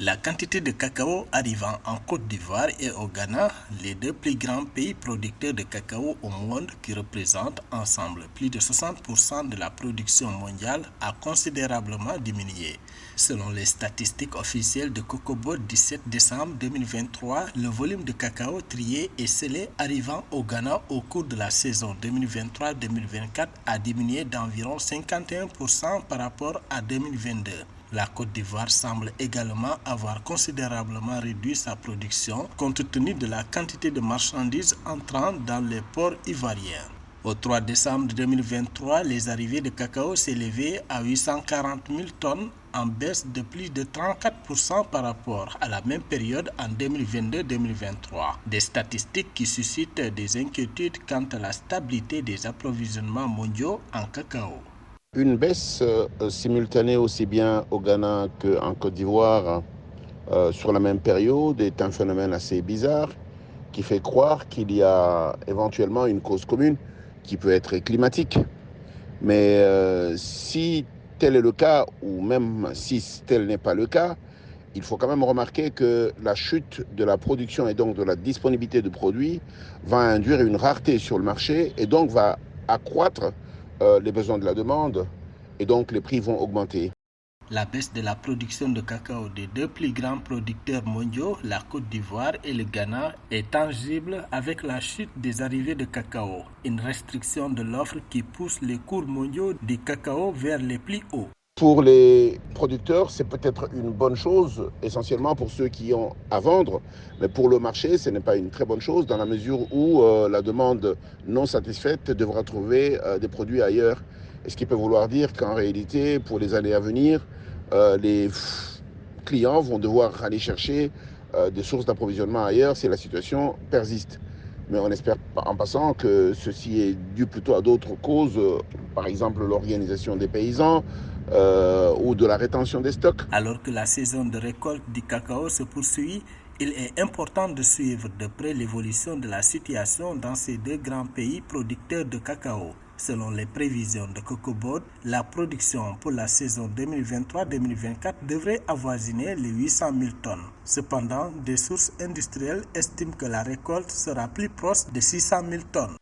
La quantité de cacao arrivant en Côte d'Ivoire et au Ghana, les deux plus grands pays producteurs de cacao au monde qui représentent ensemble plus de 60% de la production mondiale, a considérablement diminué. Selon les statistiques officielles de Cocobo 17 décembre 2023, le volume de cacao trié et scellé arrivant au Ghana au cours de la saison 2023-2024 a diminué d'environ 51% par rapport à 2022. La Côte d'Ivoire semble également avoir considérablement réduit sa production compte tenu de la quantité de marchandises entrant dans les ports ivoiriens. Au 3 décembre 2023, les arrivées de cacao s'élevaient à 840 000 tonnes, en baisse de plus de 34% par rapport à la même période en 2022-2023. Des statistiques qui suscitent des inquiétudes quant à la stabilité des approvisionnements mondiaux en cacao. Une baisse simultanée aussi bien au Ghana qu'en Côte d'Ivoire sur la même période est un phénomène assez bizarre qui fait croire qu'il y a éventuellement une cause commune qui peut être climatique. Mais si tel est le cas, ou même si tel n'est pas le cas, il faut quand même remarquer que la chute de la production et donc de la disponibilité de produits va induire une rareté sur le marché et donc va accroître les besoins de la demande et donc les prix vont augmenter. La baisse de la production de cacao des deux plus grands producteurs mondiaux, la Côte d'Ivoire et le Ghana, est tangible avec la chute des arrivées de cacao, une restriction de l'offre qui pousse les cours mondiaux du cacao vers les plus hauts. Pour les producteurs, c'est peut-être une bonne chose, essentiellement pour ceux qui ont à vendre, mais pour le marché, ce n'est pas une très bonne chose dans la mesure où la demande non satisfaite devra trouver des produits ailleurs. Et ce qui peut vouloir dire qu'en réalité, pour les années à venir, les clients vont devoir aller chercher des sources d'approvisionnement ailleurs si la situation persiste. Mais on espère en passant que ceci est dû plutôt à d'autres causes, par exemple l'organisation des paysans ou de la rétention des stocks. Alors que la saison de récolte du cacao se poursuit, il est important de suivre de près l'évolution de la situation dans ces deux grands pays producteurs de cacao. Selon les prévisions de Cocobo, la production pour la saison 2023-2024 devrait avoisiner les 800 000 tonnes. Cependant, des sources industrielles estiment que la récolte sera plus proche de 600 000 tonnes.